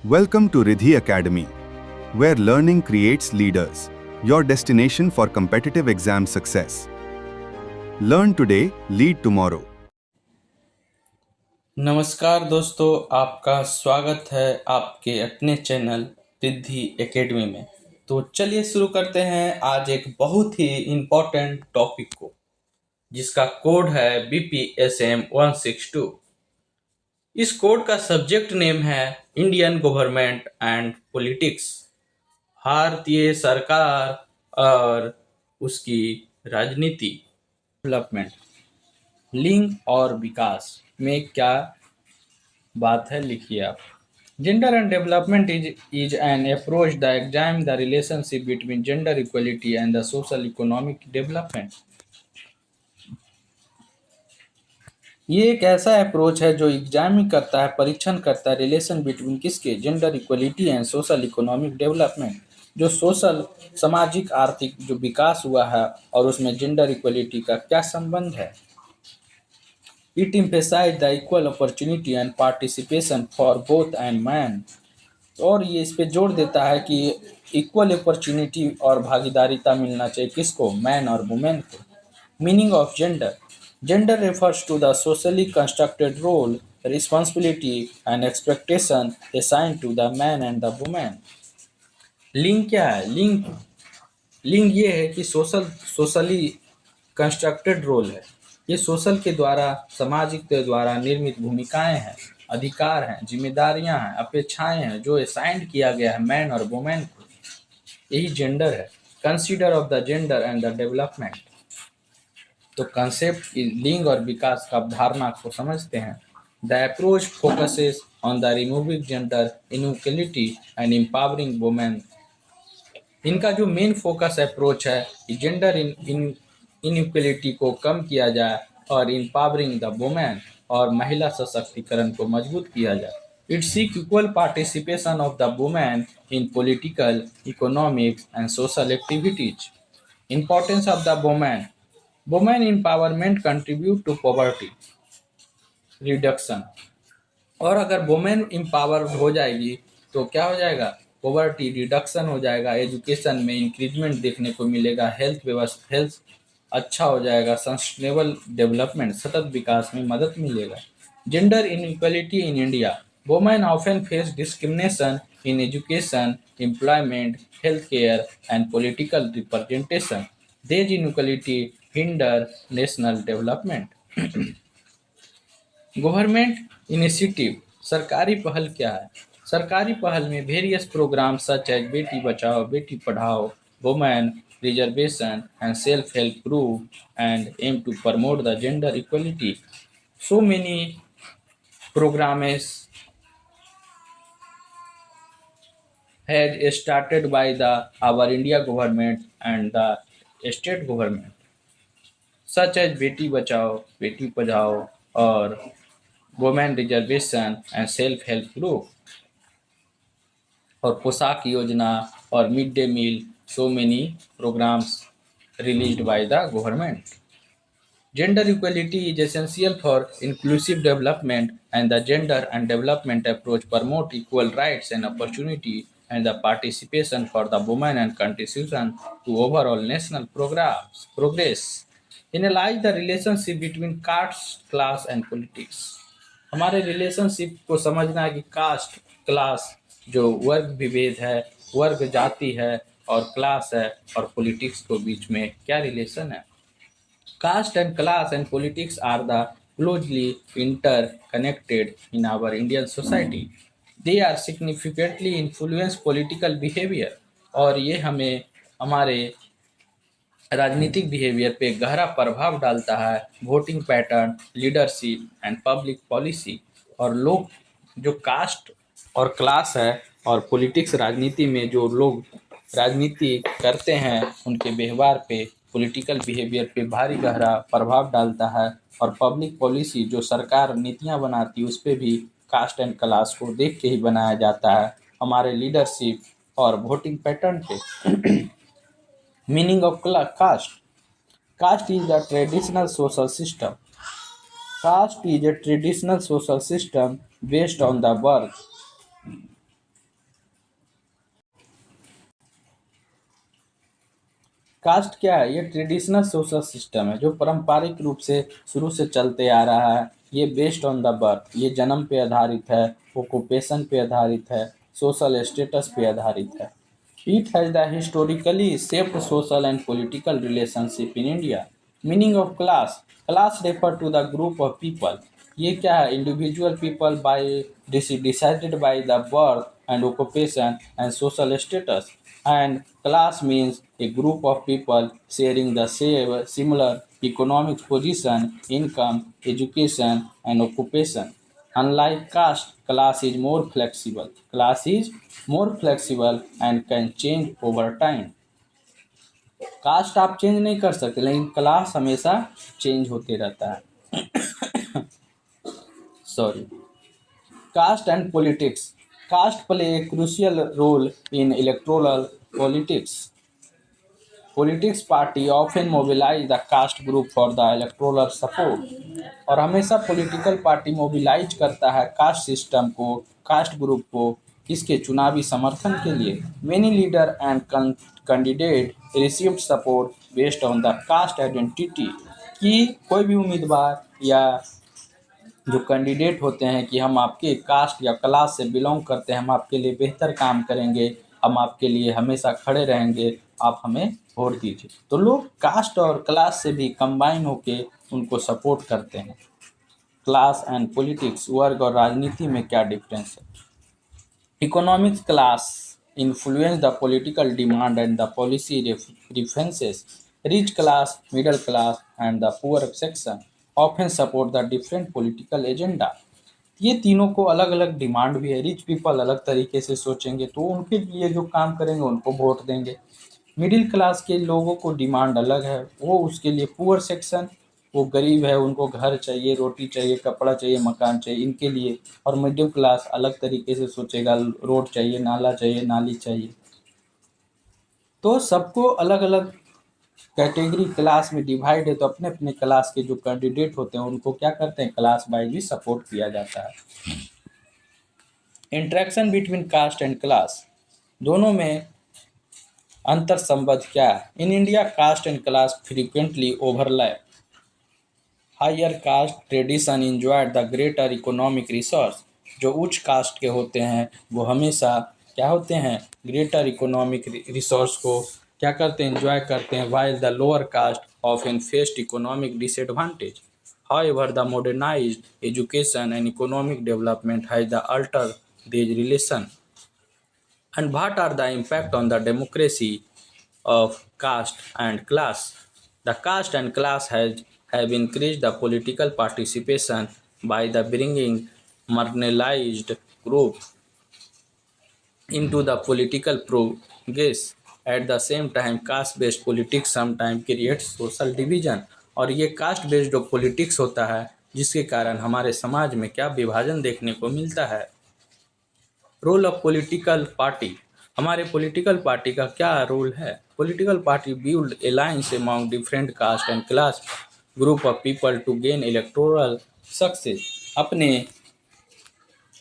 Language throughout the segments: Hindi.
Welcome to Ridhi Academy, where learning creates leaders, your destination for competitive exam success. Learn today, lead tomorrow. नमस्कार दोस्तों, आपका स्वागत है आपके अपने चैनल रिद्धि एकेडमी में। तो चलिए शुरू करते हैं आज एक बहुत ही इम्पोर्टेंट टॉपिक को, जिसका कोड है BPSM 162। इस कोड का सब्जेक्ट नेम है इंडियन गवर्नमेंट एंड पॉलिटिक्स, भारतीय सरकार और उसकी राजनीति। डेवलपमेंट, लिंग और विकास में क्या बात है, लिखिए आप। Gender and development is an approach that examines the relationship between gender equality and the social economic development. ये एक ऐसा अप्रोच है जो एग्जामिन करता है, परीक्षण करता है रिलेशन बिटवीन किसके, gender equality and social economic development. जो सोशल सामाजिक आर्थिक जो विकास हुआ है और उसमें जेंडर इक्वलिटी का क्या संबंध है। It emphasizes the equal opportunity and participation for both and man. और ये इस पे जोर देता है कि इक्वल अपॉर्चुनिटी और भागीदारिता मिलना चाहिए किसको, मैन और वुमेन को। Meaning of gender, gender refers to the socially constructed role, responsibility and expectation assigned to the man and the women. लिंग क्या है, लिंग लिंग ये है कि सोशली कंस्ट्रक्टेड रोल है। ये सोशल के द्वारा, सामाजिक के द्वारा निर्मित भूमिकाएं हैं, अधिकार हैं, जिम्मेदारियां हैं, अपेक्षाएं हैं जो असाइंड किया गया है मैन और वुमेन को। यही जेंडर है। Consider of the gender and the development. तो कंसेप्ट लिंग और विकास का अवधारणा को समझते हैं। The approach focuses on the removing gender inequality and empowering women. इनका जो मेन फोकस अप्रोच है कि जेंडर इनइक्वलिटी को कम किया जाए और एम्पावरिंग द वुमेन और महिला सशक्तिकरण को मजबूत किया जाए। It seek equal participation of the women in political, economics and social activities. Importance of the woman. Women empowerment contribute to poverty reduction। और अगर वुमेन एम्पावर्ड हो जाएगी तो क्या हो जाएगा, पॉवर्टी रिडक्शन हो जाएगा, एजुकेशन में इंक्रीजमेंट देखने को मिलेगा, हेल्थ अच्छा हो जाएगा, सस्टेनेबल डेवलपमेंट सतत विकास में मदद मिलेगा। Gender inequality in India, women often face discrimination in education, employment, health care and political representation. These inequality hinder national development. Government initiative, सरकारी पहल क्या है। सरकारी पहल में वेरियस प्रोग्राम सच एज बेटी बचाओ बेटी पढ़ाओ, women reservation and self help group and aim to promote the gender equality. So many programs has started by the our India government and the state government, such as बेटी बचाओ बेटी पढ़ाओ और women reservation and self help group और पोशाक योजना और mid day meal. So many programs released by the government. Gender equality is essential for inclusive development, and the gender and development approach promote equal rights and opportunity and the participation for the women and contribution to overall national progress. Analyze the relationship between caste, class and politics. हमारे रिलेशनशिप को समझना है कि कास्ट, क्लास जो वर्ग विभेद है, वर्ग जाति है और क्लास है और पॉलिटिक्स को बीच में क्या रिलेशन है। Caste and class and politics are the closely interconnected in our Indian society. They are significantly influence political behavior और ये हमें हमारे राजनीतिक बिहेवियर पे गहरा प्रभाव डालता है। Voting pattern, leadership and public policy. और लोग जो कास्ट और क्लास है और पॉलिटिक्स, राजनीति में जो लोग राजनीति करते हैं उनके व्यवहार पे, पॉलिटिकल बिहेवियर पे भारी गहरा प्रभाव डालता है। और पब्लिक पॉलिसी जो सरकार नीतियां बनाती है उस पे भी कास्ट एंड क्लास को देख के ही बनाया जाता है। हमारे लीडरशिप और वोटिंग पैटर्न पे। Meaning of caste. Caste is a traditional social system. Caste is a traditional social system based on the birth, caste क्या है? ये ट्रेडिशनल सोशल सिस्टम है जो पारंपरिक रूप से शुरू से चलते आ रहा है। ये बेस्ड ऑन द बर्थ, ये जन्म पे आधारित है, ओक्यूपेशन पे आधारित है, सोशल स्टेटस पे आधारित है। It has the historically shaped social and political relationship in India. Meaning of class. Class refer to the group of people. ये क्या है? Individual people by decided by the birth and occupation and social status. And class means a group of people sharing the same similar economic position, income, education, and occupation. Unlike caste, class is more flexible. Class is more flexible and can change over time. Caste आप चेंज नहीं कर सकते, लेकिन क्लास हमेशा चेंज होते रहता है। Sorry. Caste and politics. Caste play a crucial role in electoral politics. Politics party often mobilize the caste group for the electoral support. और हमेशा पॉलिटिकल पार्टी मोबिलाइज करता है कास्ट सिस्टम को, कास्ट ग्रुप को इसके चुनावी समर्थन के लिए। Many leader and candidate received support based on the cast identity. कि कोई भी उम्मीदवार या जो कैंडिडेट होते हैं कि हम आपके कास्ट या क्लास से बिलोंग करते हैं, हम आपके लिए बेहतर काम करेंगे, हम आपके लिए हमेशा खड़े रहेंगे, आप हमें वोट दीजिए। तो लोग कास्ट और क्लास से भी कंबाइन होके उनको सपोर्ट करते हैं। क्लास एंड पॉलिटिक्स, वर्ग और राजनीति में क्या डिफरेंस है? Economics class influence the political demand and the policy preferences. Rich class, middle class, and the poor section often support the different political agenda. ये तीनों को अलग अलग डिमांड भी है। रिच पीपल अलग तरीके से सोचेंगे तो उनके लिए जो काम करेंगे उनको वोट देंगे। मिडिल क्लास के लोगों को डिमांड अलग है, वो उसके लिए पुअर सेक्शन, वो गरीब है, उनको घर चाहिए, रोटी चाहिए, कपड़ा चाहिए, मकान चाहिए, इनके लिए। और मिडिल क्लास अलग तरीके से सोचेगा, रोड चाहिए, नाला चाहिए, नाली चाहिए। तो सबको अलग अलग कैटेगरी क्लास में डिवाइड है, तो अपने अपने क्लास के जो कैंडिडेट होते हैं उनको क्या करते हैं, क्लास वाइज भी सपोर्ट किया जाता है। Interaction between caste and class, दोनों में अंतर संबंध क्या है? In India caste and class frequently overlap. Higher caste tradition enjoyed the greater economic resource. जो उच्च कास्ट के होते हैं वो हमेशा क्या होते हैं, ग्रेटर इकोनॉमिक रिसोर्स को क्या करते हैं, एंजॉय करते हैं। While the lower caste often faced economic disadvantage. However, the modernized education and economic development has the altered these relation. And what are the impact on the democracy of caste and class? The caste and class have increased the political participation by the bringing marginalized group into the political progress. At the same time, caste-based politics sometimes creates social division. और ये कास्ट बेस्ड जो पॉलिटिक्स होता है जिसके कारण हमारे समाज में क्या विभाजन देखने को मिलता है। रोल ऑफ पॉलिटिकल पार्टी, हमारे पॉलिटिकल पार्टी का क्या रोल है? Political party build alliance among different caste and class group of people to gain electoral success. अपने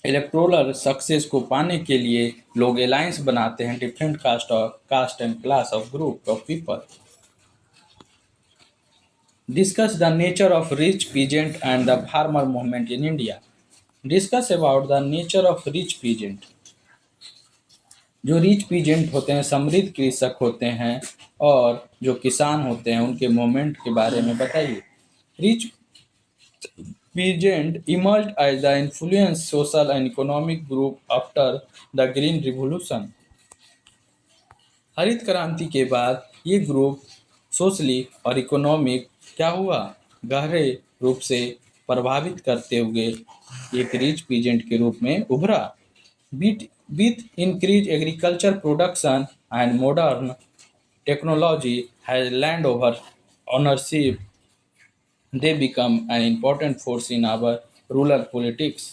इलेक्टोरल सक्सेस को पाने के लिए लोग अलायंस बनाते हैं different caste and class of group of people. Discuss the nature of rich peasant and the farmer movement in India. Discuss about the nature of rich peasant. जो रिच पीजेंट होते हैं, समृद्ध कृषक होते हैं, और जो किसान होते हैं उनके मूवमेंट के बारे में बताइए। Rich peasant emerged as the influence social and economic group after the green revolution. हरित क्रांति के बाद ये ग्रुप सोशली और इकोनॉमिक क्या हुआ, गहरे रूप से प्रभावित करते हुए एक रिच पीजेंट के रूप में उभरा। With increased agriculture production and modern technology has land over ownership, they become an important force in our rural politics.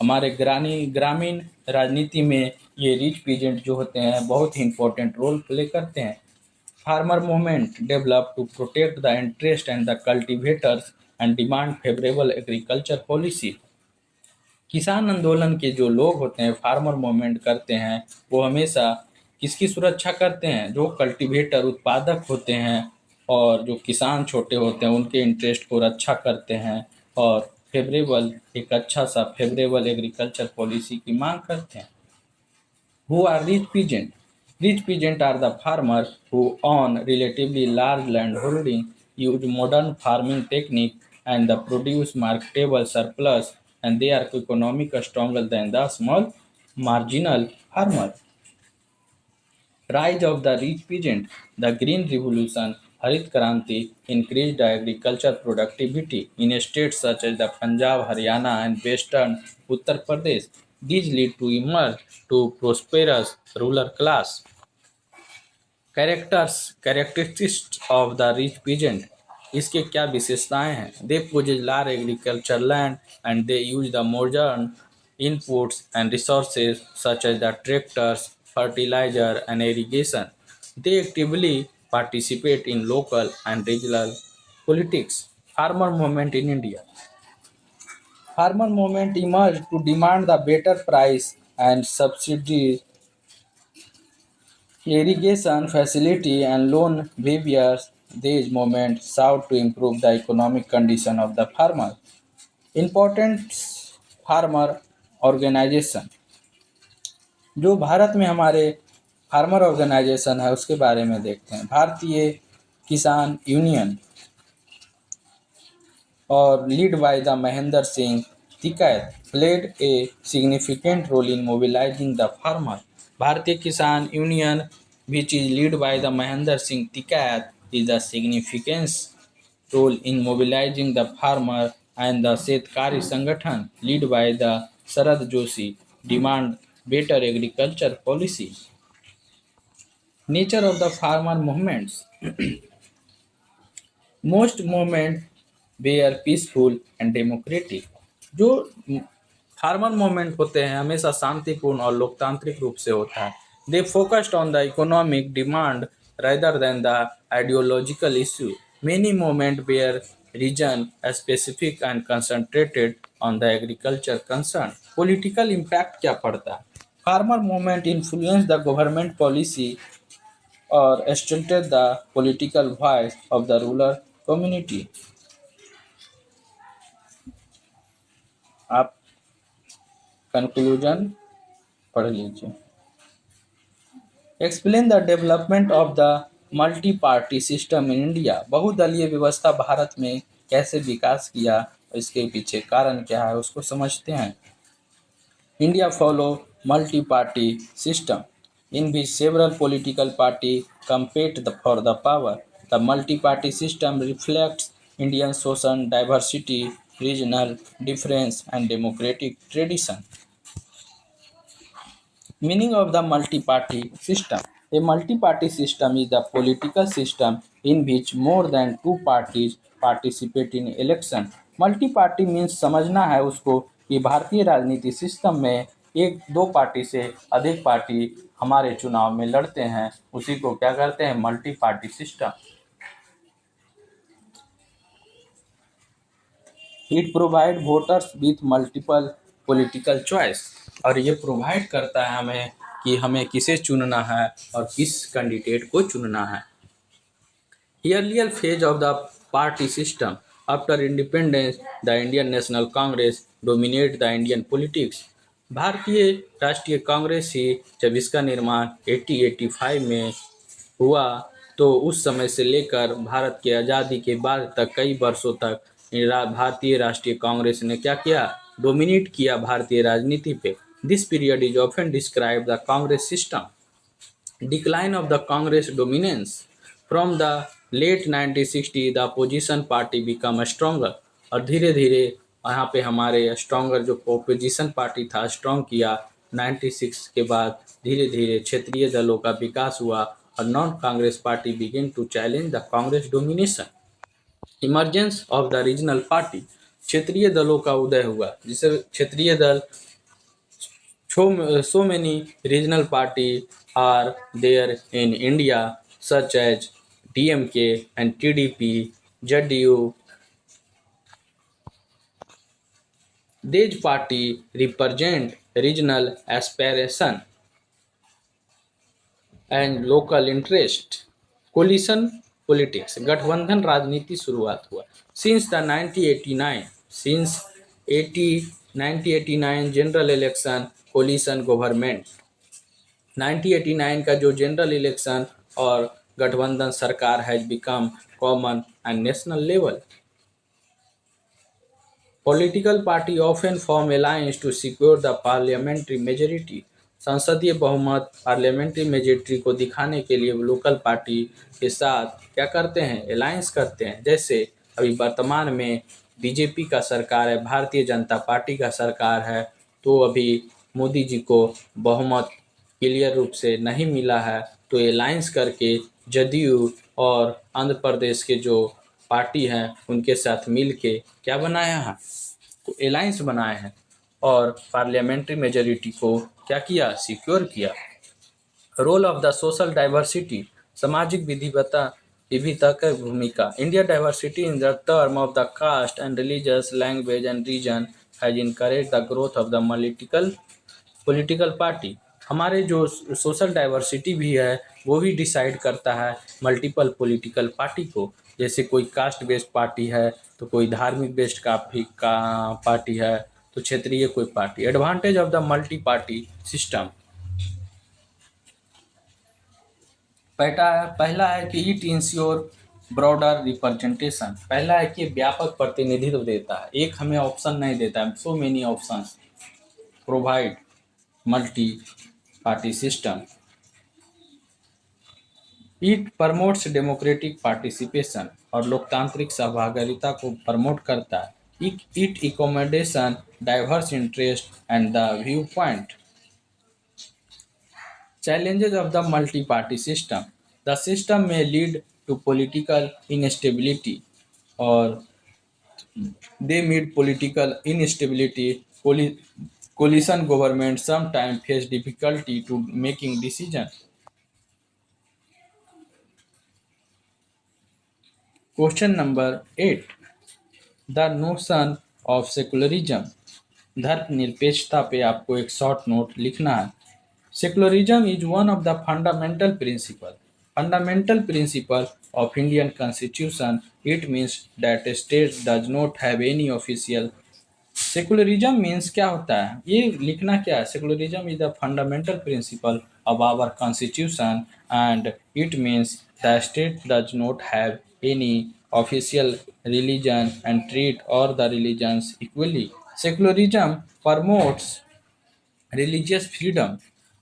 हमारे ग्रामीण राजनीति में ये रिच पीजेंट जो होते हैं बहुत ही इम्पोर्टेंट रोल प्ले करते हैं। Farmer movement develop to protect the interest and the cultivators and demand favourable agriculture policy. किसान आंदोलन के जो लोग होते हैं, फार्मर मूवमेंट करते हैं, वो हमेशा किसकी सुरक्षा करते हैं? जो कल्टीवेटर उत्पादक होते हैं और जो किसान छोटे होते हैं उनके इंटरेस्ट को रक्षा करते हैं और एक अच्छा सा फेवरेबल एग्रीकल्चर पॉलिसी की मांग करते हैं। Who are rich peasant? Rich peasant are the farmers who own relatively large landholding, use modern farming technique, and the produce marketable surplus, and they are economically stronger than the small marginal farmer. Rise of the rich peasant. The Green Revolution, Harit Kranti, increased agriculture productivity in states such as the Punjab, Haryana, and western Uttar Pradesh. These lead to emerge to prosperous rural class. Characteristics of the rich peasant. इसके क्या विशेषताएं हैं? They possess large agricultural land and they use the modern inputs and resources such as the tractors, fertilizer and irrigation. They actively participate in local and regional politics. Farmer movement in India. Farmer movement emerged to demand the better price and subsidies, irrigation facility and loan waivers. These movements sought to improve the economic condition of the farmer. Important farmer organization. जो भारत में हमारे फार्मर ऑर्गेनाइजेशन है उसके बारे में देखते हैं। भारतीय किसान यूनियन और lead by the Mahendra Singh Tikait played a significant role in mobilising the farmer. Bharatiya Kisan Union which is led by the Mahendra Singh Tikait is a significant role in mobilizing the farmer and the Shetkari Sangathan led by the Sharad Joshi demand better agriculture policy. Nature of the farmer movements. Most movements were peaceful and democratic. जो फार्मर मूवमेंट होते हैं हमेशा शांतिपूर्ण और लोकतांत्रिक रूप से होता है। They focused on the economic demand rather than the ideological issue. Many movements were region specific and concentrated on the agriculture concern. Political impact क्या पड़ता है? Farmer movement influenced the government policy or strengthened the political voice of the rural community. आप कंक्लूजन पढ़ लीजिए। Explain the development of the multi party system in India. बहुदलीय व्यवस्था भारत में कैसे विकास किया, इसके पीछे कारण क्या है उसको समझते हैं। India follow multi party system in which several political party compete for the power. The multi-party system reflects Indian social diversity, regional difference, and democratic tradition. Meaning of the multi-party system. A multi-party system is a political system in which more than two parties participate in election. Multi-party means समझना है उसको कि भारतीय राजनीति सिस्टम में एक दो पार्टी से अधिक पार्टी हमारे चुनाव में लड़ते हैं, उसी को क्या करते हैं? Multi party system. It provide voters with multiple political choice. और ये प्रोवाइड करता है हमें कि हमें किसे चुनना है और किस कैंडिडेट को चुनना है। Earlier phase of the party system. After independence, the Indian National Congress dominated the Indian politics. भारतीय राष्ट्रीय कांग्रेस ही जब इसका निर्माण 1885 में हुआ तो उस समय से लेकर भारत के आज़ादी के बाद तक कई वर्षों तक भारतीय राष्ट्रीय कांग्रेस ने क्या किया? डोमिनेट किया भारतीय राजनीति पे। This period is often describe the Congress system. Decline of the Congress dominance from the late 1960 the opposition party become stronger. और धीरे धीरे यहाँ पे हमारे स्ट्रॉन्गर जो अपोजिशन पार्टी था स्ट्रॉन्ग किया। 96 के बाद धीरे धीरे क्षेत्रीय दलों का विकास हुआ और non Congress party begin to challenge the Congress domination. Emergence of the regional party. क्षेत्रीय दलों का उदय हुआ, जिसे क्षेत्रीय दल so many regional parties are there in India such as DMK and TDP, JDU. These parties represent regional aspiration. And local interest, coalition politics, गठबंधन राजनीति शुरुआत हुआ। Since the 1989 since 80 1989 general election coalition government, 1989 का जो जनरल इलेक्शन और गठबंधन सरकार has become common and national level. Political party often form alliance to secure the parliamentary majority. संसदीय बहुमत पार्लियामेंट्री मेजोरिटी को दिखाने के लिए लोकल पार्टी के साथ क्या करते हैं, अलायंस करते हैं। जैसे अभी वर्तमान में बीजेपी का सरकार है, भारतीय जनता पार्टी का सरकार है, तो अभी मोदी जी को बहुमत क्लियर रूप से नहीं मिला है, तो अलायंस करके जदयू और आंध्र प्रदेश के जो पार्टी हैं उनके साथ मिल के क्या बनाया है, अलायंस बनाए हैं और पार्लियामेंट्री मेजोरिटी को क्या किया, सिक्योर किया। Role of the social diversity, सामाजिक विविधता की भूमिका। India diversity in the term of the caste and religious language and region has encourage the growth of the political party. हमारे जो सोशल डाइवर्सिटी भी है वो भी डिसाइड करता है मल्टीपल पॉलिटिकल पार्टी को। जैसे कोई कास्ट बेस्ड पार्टी है, तो कोई धार्मिक बेस्ड का पार्टी है, तो क्षेत्रीय कोई party. Advantage of the multi party system, पहला है कि इट इंश्योर ब्रॉडर रिप्रेजेंटेशन। पहला है कि व्यापक प्रतिनिधित्व देता है, एक हमें ऑप्शन नहीं देता है, so many options provide multi party system. It promotes democratic participation, और लोकतांत्रिक सहभागिता को प्रमोट करता है। It accommodation diverse interest and the view point. Challenges of the multi-party system. The system may lead to political instability, or they meet political instability. Coalition governments sometimes face difficulty to making decisions. Question number 8. The notion of secularism. धर्मनिरपेक्षता पे आपको एक शॉर्ट नोट लिखना है। Secularism is one of the fundamental principle of Indian Constitution. It means that a state does not have any official. Secularism means क्या होता है, ये लिखना क्या है। Secularism is the fundamental principle of our constitution and it means the state does not have any official religion and treat all the religions equally. Secularism promotes religious freedom,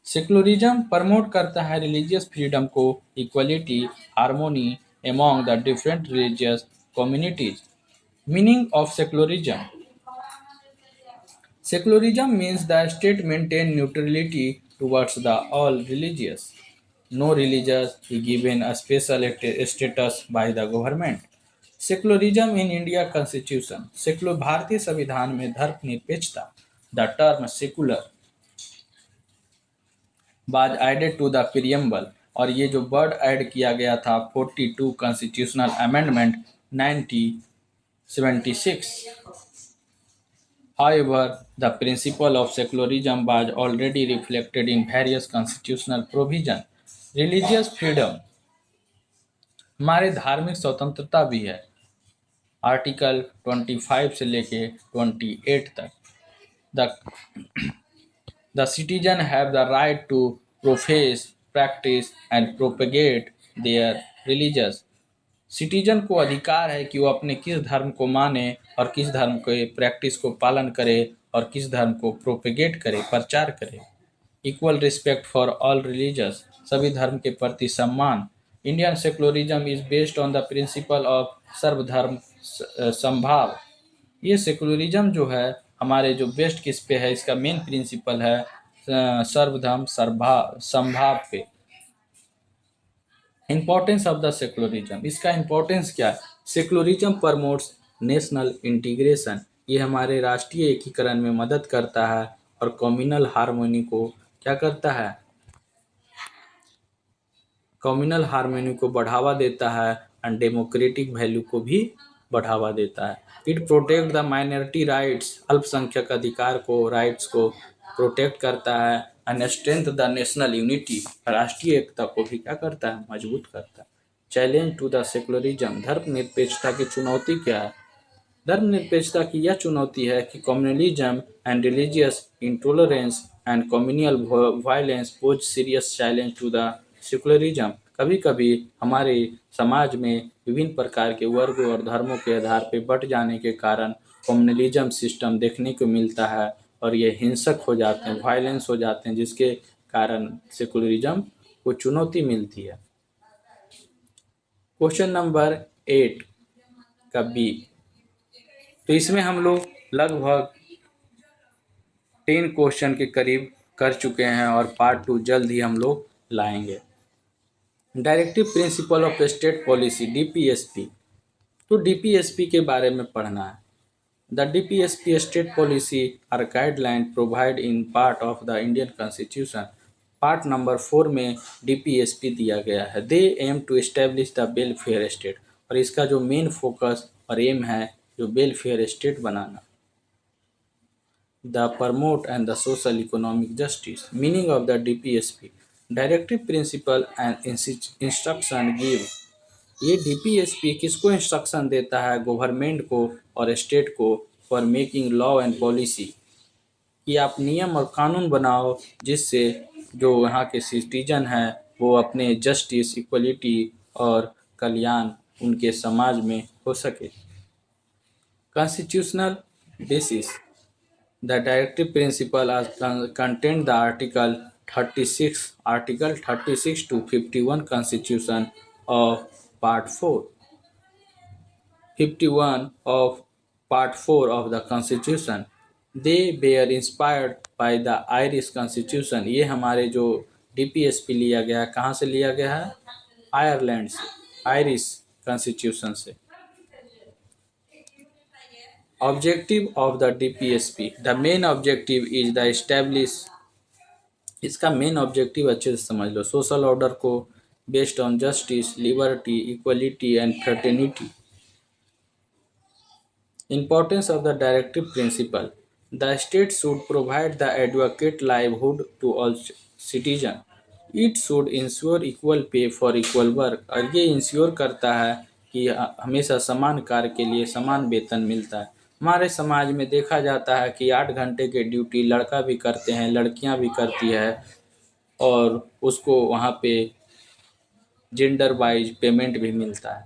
secularism promote करता है रिलीजियस फ्रीडम को, equality, harmony among the different religious communities. Meaning of secularism, secularism means the state maintain neutrality towards the all religious, no religious is given a special status by the government. Secularism in India constitution, secular भारतीय संविधान में धर्मनिरपेक्षता। The term secular was added to the preamble, और ये जो वर्ड ऐड किया गया था 42 constitutional amendment 1976। However, the principle of secularism was already reflected in various constitutional provisions. Religious freedom, हमारे धार्मिक स्वतंत्रता भी है, आर्टिकल 25 से लेके 28 तक। The citizen have the right to profess, practice and propagate their religious. Citizen को अधिकार है कि वो अपने किस धर्म को माने और किस धर्म के प्रैक्टिस को पालन करे और किस धर्म को प्रोपेगेट करे, प्रचार करे। Equal respect for all religious, सभी धर्म के प्रति सम्मान। Indian secularism is based on the principle of सर्वधर्म समभाव। ये सेकुलरिज्म जो है हमारे जो बेस्ट किस पे है, इसका मेन प्रिंसिपल है सर्वधर्म समभाव पे। इम्पोर्टेंस ऑफ द सेकुलरिज्म, इसका इम्पोर्टेंस क्या है। सेकुलरिज्म प्रमोट्स नेशनल इंटीग्रेशन, ये हमारे राष्ट्रीय एकीकरण में मदद करता है और कम्युनल हार्मोनी को क्या करता है, कम्युनल हार्मोनी को बढ़ावा देता है एंड डेमोक्रेटिक वैल्यू को भी बढ़ावा देता है। It protect the minority rights, अल्पसंख्यक अधिकार को, राइट्स को प्रोटेक्ट करता है and strength the national unity, राष्ट्रीय एकता को भी क्या करता है, मजबूत करता है। चैलेंज टू द सेकुलरिज्म, धर्मनिरपेक्षता की चुनौती क्या है? धर्मनिरपेक्षता की यह चुनौती है कि communalism and religious intolerance and communal violence pose serious challenge to the secularism. कभी कभी हमारे समाज में विभिन्न प्रकार के वर्गों और धर्मों के आधार पर बंट जाने के कारण कम्युनलिज्म सिस्टम देखने को मिलता है और ये हिंसक हो जाते हैं, वायलेंस हो जाते हैं, जिसके कारण सेकुलरिज्म को चुनौती मिलती है। क्वेश्चन नंबर 8 का बी, तो इसमें हम लोग लगभग 10 क्वेश्चन के करीब कर चुके हैं और पार्ट 2 जल्द ही हम लोग लाएंगे। Directive principle of state policy, DPSP. तो डीपीएसपी के बारे में पढ़ना है। The DPSP state policy are guideline provide in part of the Indian constitution. Part number 4 में डीपीएसपी दिया गया है। They aim to establish the welfare state, और इसका जो मेन फोकस और एम है जो वेलफेयर स्टेट बनाना। The promote and the social economic justice. Meaning of the DPSP. Directive principle and instruction give. ये डीपीएसपी किसको इंस्ट्रक्शन देता है? गवर्नमेंट को और स्टेट को, for making law and policy, कि आप नियम और कानून बनाओ जिससे जो यहाँ के सिटीजन हैं वो अपने जस्टिस, इक्वलिटी और कल्याण उनके समाज में हो सके। Constitutional basis, the directive principle as contained the Article 36 to 51 Constitution of Part 4. 51 of Part 4 of the Constitution. They were inspired by the Irish Constitution. ये हमारे जो डीपीएसपी लिया गया है, कहाँ से लिया गया है? आयरलैंड से, आयरिश कॉन्स्टिट्यूशन से। Objective of the DPSP, the main objective is the establish, इसका मेन ऑब्जेक्टिव अच्छे से समझ लो, सोशल ऑर्डर को based on justice, liberty, equality and fraternity. Importance of the directive principle, the state should provide the advocate livelihood to all citizen. It should ensure equal pay for equal work, और ये इंश्योर करता है कि हमेशा समान कार्य के लिए समान वेतन मिलता है। हमारे समाज में देखा जाता है कि 8 घंटे के ड्यूटी लड़का भी करते हैं, लड़कियां भी करती है, और उसको वहाँ पे जेंडर वाइज पेमेंट भी मिलता है,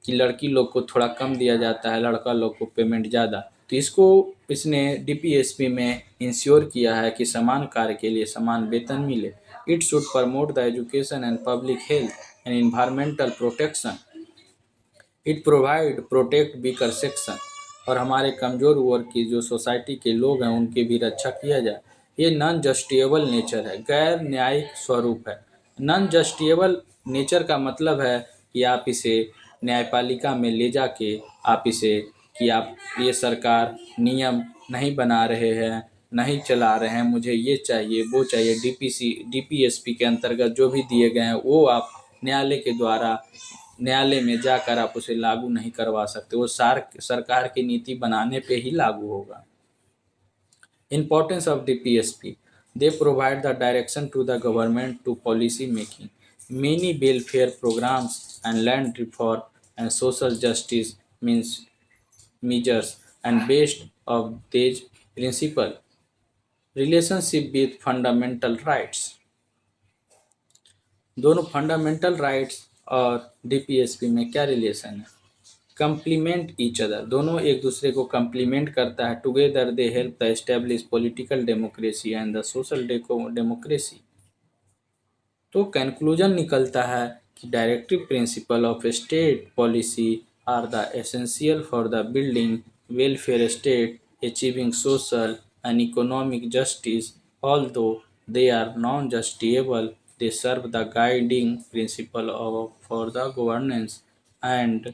कि लड़की लोग को थोड़ा कम दिया जाता है, लड़का लोग को पेमेंट ज़्यादा। तो इसको इसने डीपीएसपी में इंश्योर किया है कि समान कार्य के लिए समान वेतन मिले। It should promote the education and public health and environmental protection. It provide protect weaker section, और हमारे कमज़ोर वर्ग की जो सोसाइटी के लोग हैं उनकी भी रक्षा किया जाए। ये नॉन जस्टिएबल नेचर है, गैर न्यायिक स्वरूप है। नॉन जस्टिएबल नेचर का मतलब है कि आप इसे न्यायपालिका में ले जाके आप इसे, कि आप ये सरकार नियम नहीं बना रहे हैं, नहीं चला रहे हैं, मुझे ये चाहिए वो चाहिए, डीपीएसपी के अंतर्गत जो भी दिए गए हैं वो आप न्यायालय के द्वारा, न्यायालय में जाकर आप उसे लागू नहीं करवा सकते, वो सरकार की नीति बनाने पे ही लागू होगा। Importance of DPSP, they provide the direction to the government to policy making. Many welfare programs and land reform and social justice means measures and based of these principle. Relationship with fundamental rights, दोनों फंडामेंटल राइट्स और डीपीएसपी में क्या रिलेशन है? कंप्लीमेंट ईच अदर, दोनों एक दूसरे को कंप्लीमेंट करता है। Together they help the establish political democracy and the social democracy. तो कंक्लूजन निकलता है कि directive principle of state policy are the essential for the building welfare state, achieving social and economic justice, although they are non-justifiable, they serve the guiding principle for the governance and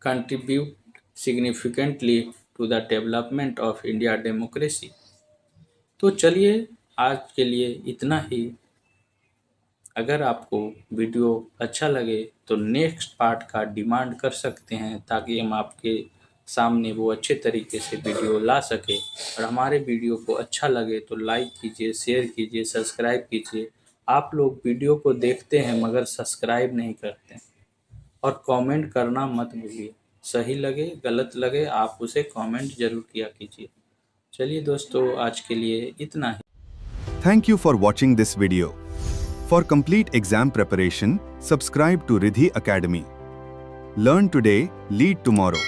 contribute significantly to the development of India democracy। तो चलिए आज के लिए इतना ही। अगर आपको वीडियो अच्छा लगे तो नेक्स्ट पार्ट का डिमांड कर सकते हैं, ताकि हम आपके सामने वो अच्छे तरीके से वीडियो ला सके। और हमारे वीडियो को अच्छा लगे तो लाइक कीजिए, शेयर कीजिए, सब्सक्राइब कीजिए। आप लोग वीडियो को देखते हैं मगर सब्सक्राइब नहीं करते हैं। और कमेंट करना मत भूलिए। सही लगे गलत लगे आप उसे कमेंट ज़रूर किया कीजिए। चलिए दोस्तों, आज के लिए इतना ही। Thank you for watching this video. For complete exam preparation, subscribe to Riddhi Academy. Learn today, lead tomorrow.